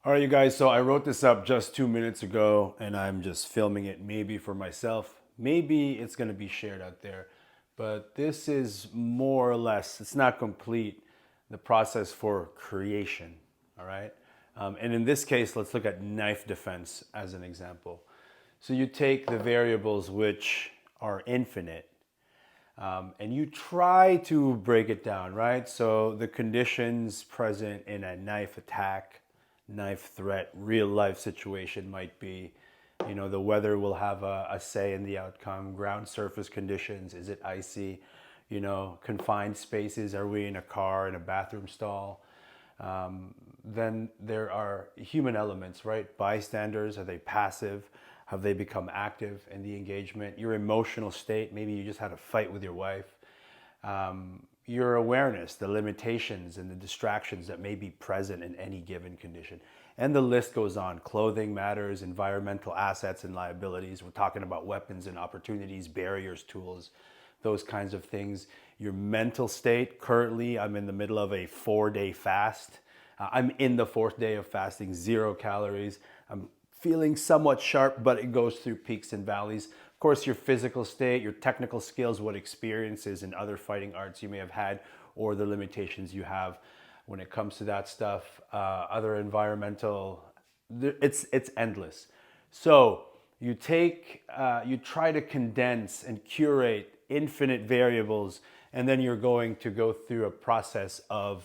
All right, you guys, so I wrote this up just 2 minutes ago and I'm just filming it maybe for myself. Maybe it's going to be shared out there, but this is more or less, it's not complete, the process for creation, all right? And in this case, let's look at knife defense as an example. So you take the variables which are infinite and you try to break it down, right? So the conditions present in a knife attack, knife threat, real life situation might be, the weather will have a say in the outcome, ground surface conditions, is it icy, confined spaces, are we in a car, in a bathroom stall? Then there are human elements, right? Bystanders, are they passive? Have they become active in the engagement? Your emotional state, maybe you just had a fight with your wife. Your awareness, the limitations and the distractions that may be present in any given condition. And the list goes on. Clothing matters, environmental assets and liabilities. We're talking about weapons and opportunities, barriers, tools, those kinds of things. Your mental state, currently I'm in the middle of a 4-day fast. I'm in the 4th day of fasting, 0 calories. I'm feeling somewhat sharp, but it goes through peaks and valleys. Of course, your physical state, your technical skills, what experiences in other fighting arts you may have had, or the limitations you have when it comes to that stuff. Other environmental, it's endless. So you try to condense and curate infinite variables, and then you're going to go through a process of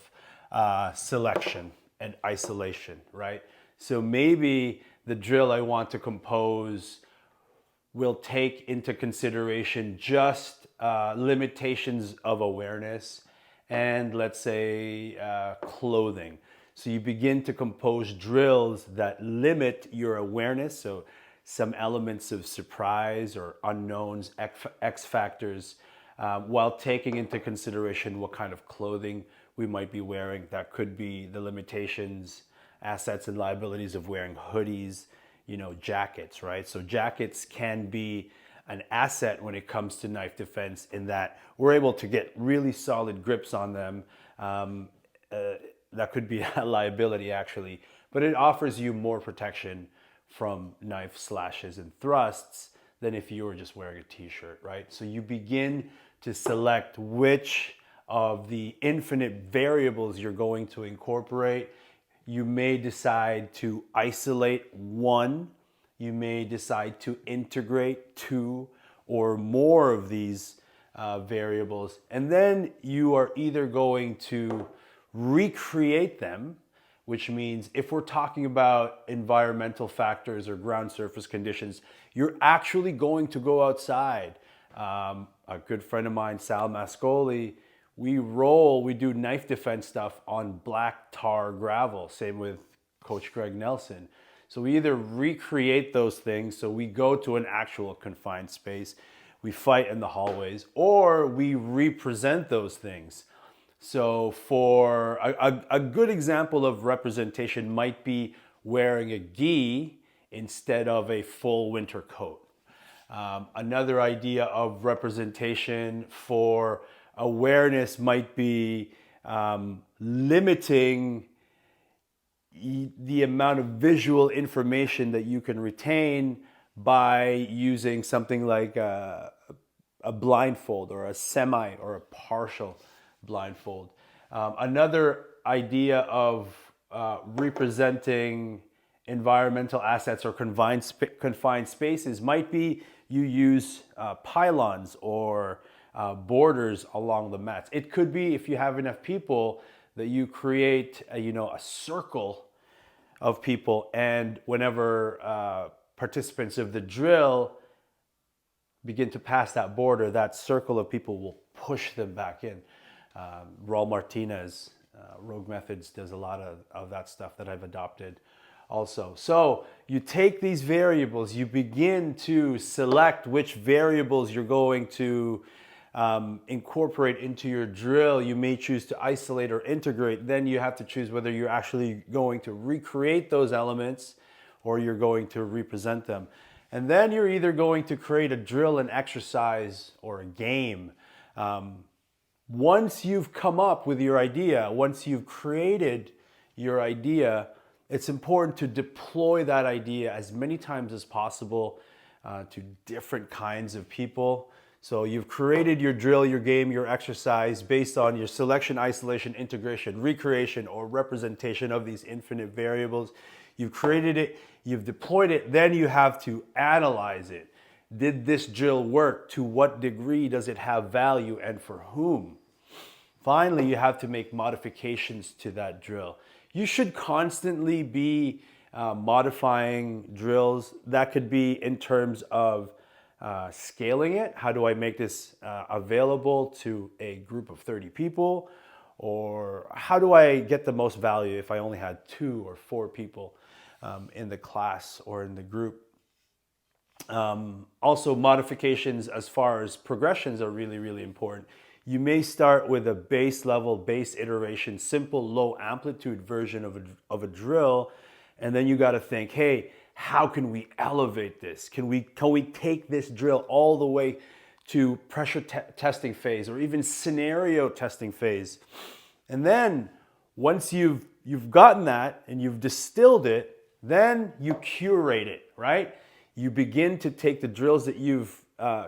selection and isolation, right? So maybe the drill I want to compose will take into consideration just limitations of awareness and, let's say, clothing. So you begin to compose drills that limit your awareness. So some elements of surprise or unknowns, X factors, while taking into consideration what kind of clothing we might be wearing. That could be the limitations, assets, and liabilities of wearing hoodies, jackets, right? So jackets can be an asset when it comes to knife defense in that we're able to get really solid grips on them. That could be a liability actually, but it offers you more protection from knife slashes and thrusts than if you were just wearing a t-shirt, right? So you begin to select which of the infinite variables you're going to incorporate. You may decide to isolate one. You may decide to integrate 2 or more of these variables. And then you are either going to recreate them, which means if we're talking about environmental factors or ground surface conditions, you're actually going to go outside. A good friend of mine, Sal Mascoli, we do knife defense stuff on black tar gravel. Same with Coach Greg Nelson. So we either recreate those things, so we go to an actual confined space, we fight in the hallways, or we represent those things. So for a good example of representation might be wearing a gi instead of a full winter coat. Another idea of representation for awareness might be limiting the amount of visual information that you can retain by using something like a blindfold or a semi or a partial blindfold. Another idea of representing environmental assets or confined spaces might be you use pylons or borders along the mats. It could be, if you have enough people, that you create a circle of people, and whenever participants of the drill begin to pass that border, that circle of people will push them back in. Raul Martinez, Rogue Methods, does a lot of that stuff that I've adopted also. So you take these variables, you begin to select which variables you're going to incorporate into your drill. You may choose to isolate or integrate. Then you have to choose whether you're actually going to recreate those elements or you're going to represent them. And then you're either going to create a drill, an exercise, or a game. Once you've come up with your idea, once you've created your idea, it's important to deploy that idea as many times as possible to different kinds of people. So you've created your drill, your game, your exercise based on your selection, isolation, integration, recreation, or representation of these infinite variables. You've created it, you've deployed it, then you have to analyze it. Did this drill work? To what degree does it have value and for whom? Finally, you have to make modifications to that drill. You should constantly be modifying drills. That could be in terms of scaling it. How do I make this available to a group of 30 people? Or how do I get the most value if I only had 2 or 4 people in the class or in the group? Also, modifications as far as progressions are really, really important. You may start with a base level, base iteration, simple low amplitude version of a drill, and then you got to think, hey, how can we elevate this? Can we take this drill all the way to pressure testing phase or even scenario testing phase? And then once you've gotten that and you've distilled it, then you curate it, right? You begin to take the drills that you've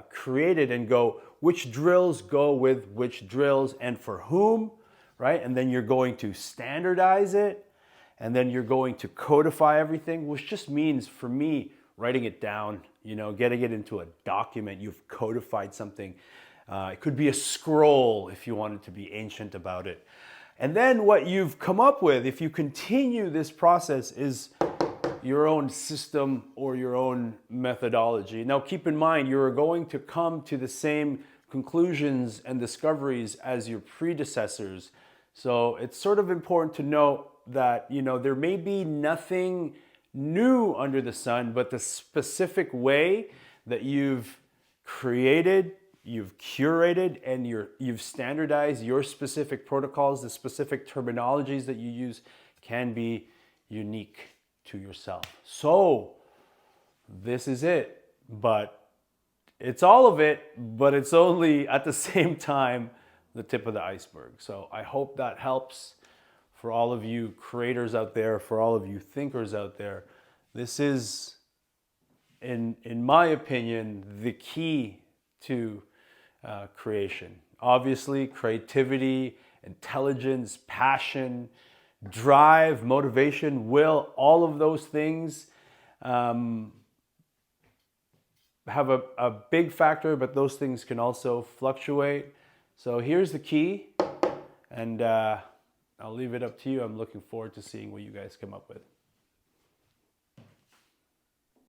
created and go, which drills go with which drills and for whom, right? And then you're going to standardize it, and then you're going to codify everything, which just means, for me, writing it down, getting it into a document. You've codified something. It could be a scroll if you wanted to be ancient about it. And then what you've come up with, if you continue this process, is your own system or your own methodology. Now, keep in mind, you're going to come to the same conclusions and discoveries as your predecessors. So it's sort of important to note that, there may be nothing new under the sun, but the specific way that you've created, you've curated, and you've standardized your specific protocols, the specific terminologies that you use can be unique to yourself. So this is it, but it's all of it, but it's only at the same time the tip of the iceberg. So I hope that helps for all of you creators out there, for all of you thinkers out there. This is, in my opinion, the key to creation. Obviously, creativity, intelligence, passion, drive, motivation, will, all of those things have a big factor, but those things can also fluctuate. So here's the key, and I'll leave it up to you. I'm looking forward to seeing what you guys come up with.